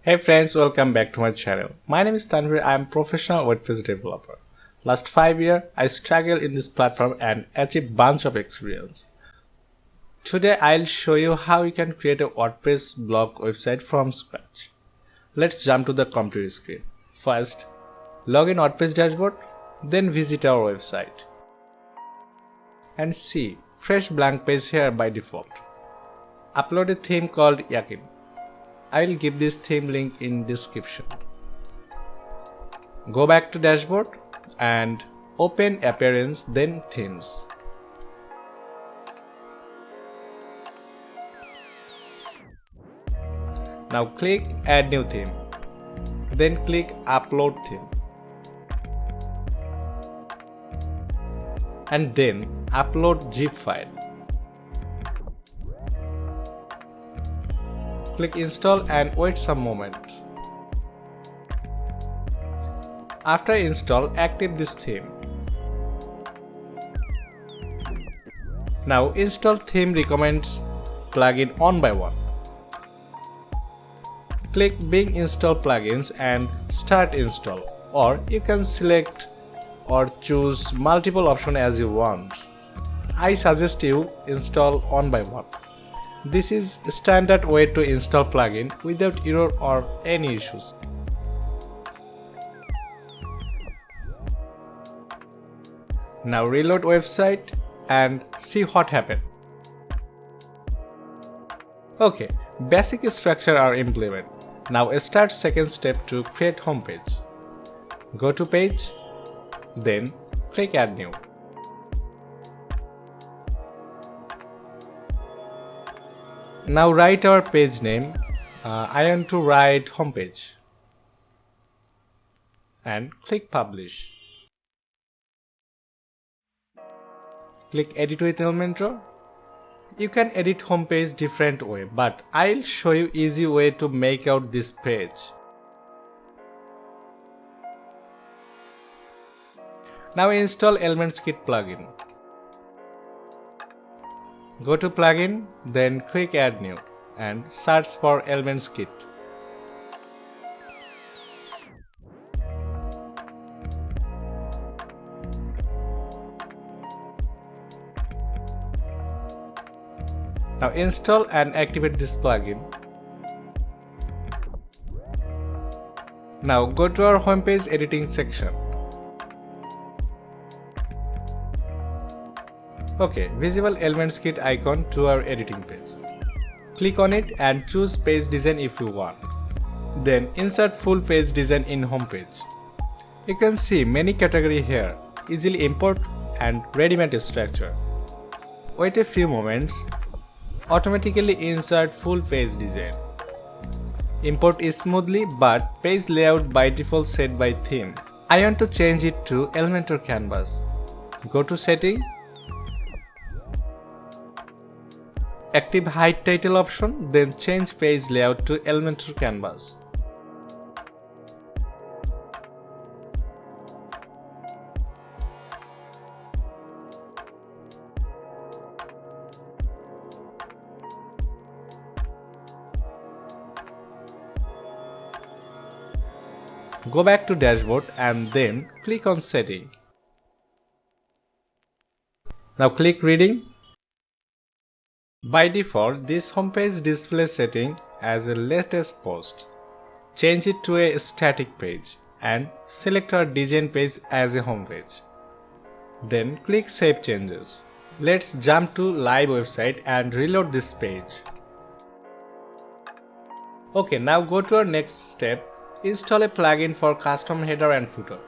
Hey friends, welcome back to my channel. My name is Tanvir. I am professional WordPress developer. Last 5 years, I struggled in this platform and achieved bunch of experience. Today, I'll show you how you can create a WordPress blog website from scratch. Let's jump to the computer screen. First, log in WordPress dashboard, then visit our website. And see, fresh blank page here by default. Upload a theme called Yakeen. I will give this theme link in description. Go back to dashboard and open appearance, then themes. Now click add new theme, then click upload theme, and then upload zip file. Click install and wait some moment. After install, active this theme. Now install theme recommends plugin one by one. Click Bing install plugins and start install, or you can select or choose multiple options as you want. I suggest you install one by one. This is a standard way to install plugin without error or any issues. Now reload website and see what happened. Okay, basic structure are implemented. Now start second step to create homepage. Go to page, then click add new. Now write our page name. I want to write homepage and click publish. Click edit with Elementor. You can edit homepage different way, but I'll show you easy way to make out this page. Now install 𝗙𝗵𝘁 plugin. Go to plugin, then click add new and search for 𝗙𝗵𝘁. Now install and activate this plugin. Now go to our homepage editing section. Okay, visible 𝗙𝗵𝘁 icon to our editing page. Click on it and choose page design if you want. Then insert full page design in homepage. You can see many categories here, easily import and ready-made structure. Wait a few moments. Automatically insert full page design. Import is smoothly, but page layout by default set by theme. I want to change it to Elementor canvas. Go to setting. Active hide title option, then change page layout to Elementor canvas. Go back to dashboard and then click on setting. Now click reading. By default, this homepage displays setting as a latest post. Change it to a static page and select our design page as a homepage. Then click Save Changes. Let's jump to live website and reload this page. Okay, now go to our next step. Install a plugin for custom header and footer.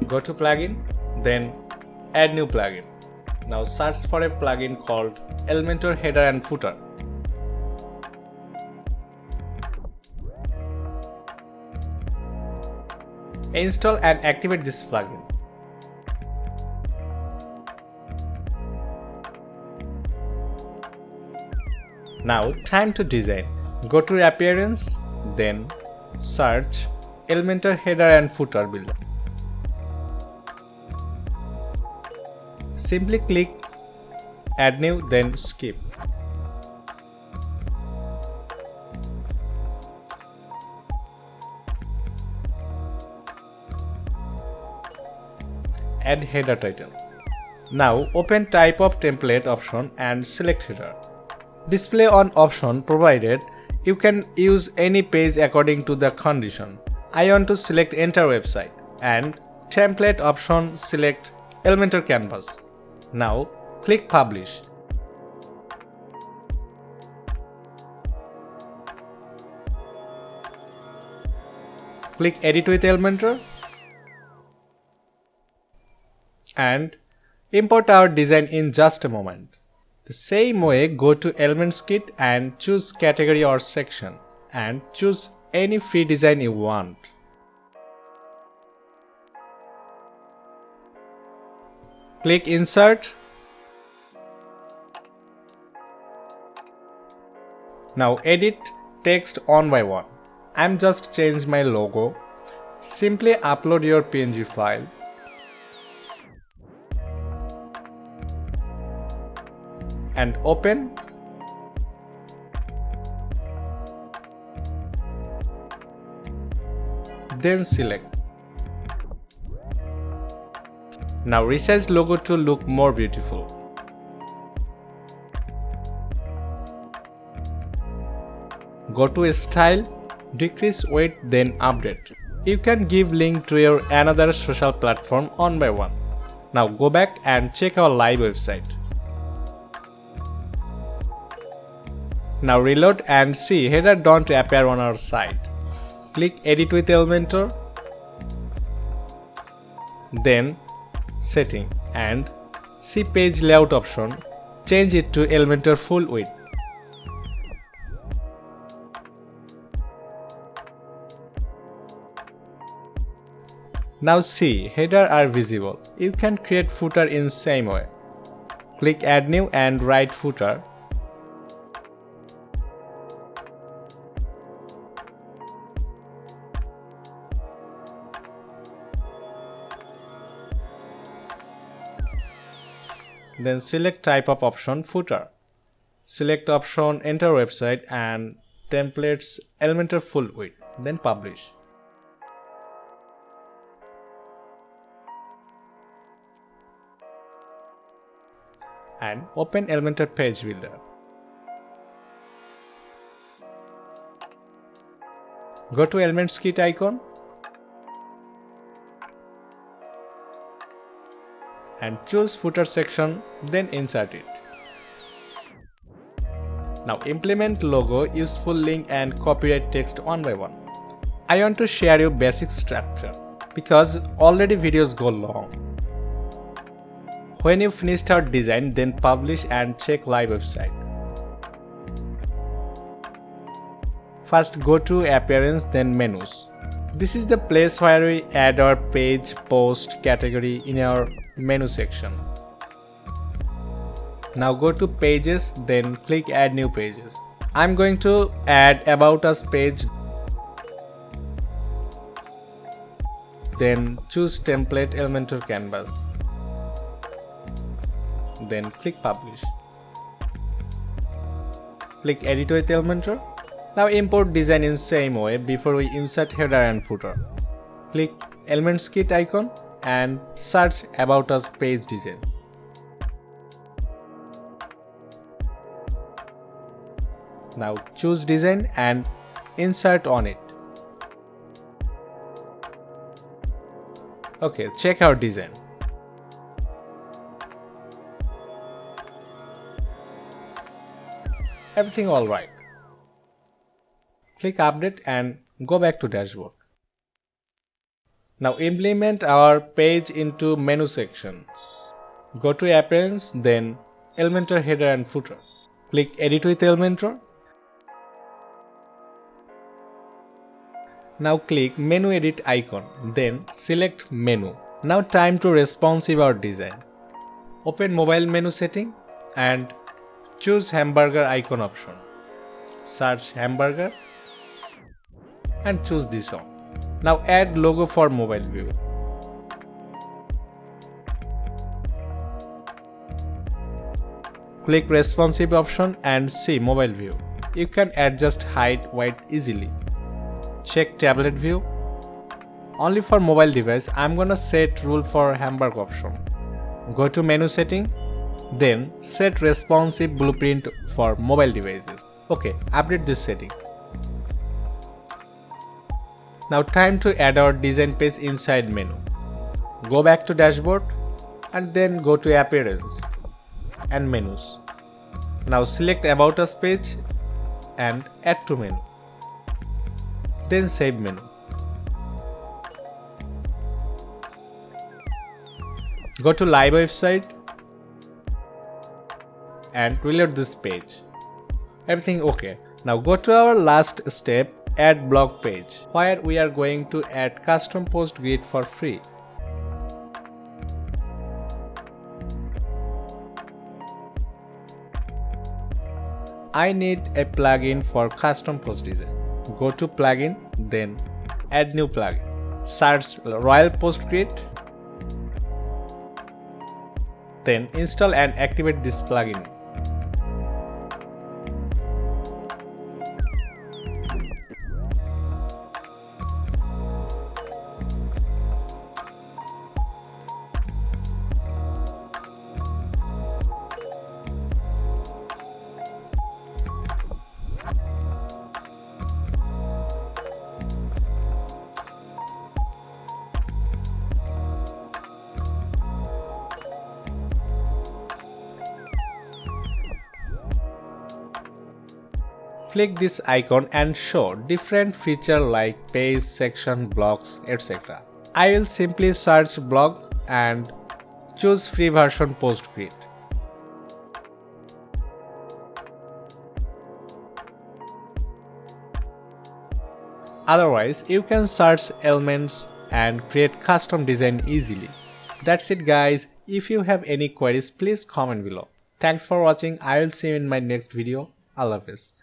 Go to plugin, then add new plugin. Now search for a plugin called Elementor header and footer. Install and activate this plugin. Now time to design. Go to appearance, then search Elementor header and footer builder. Simply click add new, then skip. add header title. Now open type of template option and select header. Display on option provided. You can use any page according to the condition. I want to select enter website and template option select Elementor canvas. Now click publish. Click edit with Elementor and import our design in just a moment. The same way, go to Elements Kit and choose category or section and choose any free design you want. Click Insert. Now edit text one by one. I'm just changed my logo. Simply upload your PNG file. And open. Then select. Now resize logo to look more beautiful. Go to Style, decrease weight, then Update. You can give link to your another social platform one by one. Now go back and check our live website. Now reload and see header don't appear on our site. Click Edit with Elementor, then Setting and see Page Layout option. Change it to Elementor full width. Now see header are visible. You can create footer in same way. Click Add New and write footer. Then select type of option footer. Select option enter website and templates Elementor full width. Then publish. And open Elementor page builder. Go to Elements Kit icon and choose footer section, then insert it. Now implement logo, useful link and copyright text one by one. I want to share you basic structure because already videos go long. When you finished our design, then publish and check live website. First go to Appearance, then Menus. This is the place where we add our page, post, category in our menu section. Now go to Pages, then click Add New Pages. I'm going to add About Us page. Then choose Template Elementor Canvas. Then click Publish. Click Edit with Elementor. Now import design in same way before we insert header and footer. Click Elements Kit icon and search About Us page design. Now choose design and insert on it. Okay, check our design. Everything alright. Click Update and go back to dashboard. Now implement our page into menu section. Go to Appearance, then Elementor header and footer. Click Edit with Elementor. Now click Menu Edit icon, then select Menu. Now time to responsive our design. Open mobile menu setting and choose hamburger icon option. Search hamburger and choose this one. Now add logo for mobile view. Click responsive option and see mobile view. You can adjust height, width easily. Check tablet view. Only for mobile device, I'm gonna set rule for Hamburg option. Go to menu setting, then set responsive blueprint for mobile devices. Okay, update this setting. Now time to add our design page inside menu. Go back to dashboard and then go to appearance and menus. Now select about us page and add to menu. Then save menu. Go to live website and reload this page. Everything okay. Now go to our last step, add blog page, where we are going to add custom post grid for free. I need a plugin for custom post design. Go to plugin, then add new plugin. Search Royal Post Grid, then install and activate this plugin. Click this icon and show different features like page, section, blocks, etc. I will simply search blog and choose free version post grid. Otherwise, you can search elements and create custom design easily. That's it guys. If you have any queries, please comment below. Thanks for watching. I will see you in my next video. Allah Hafiz.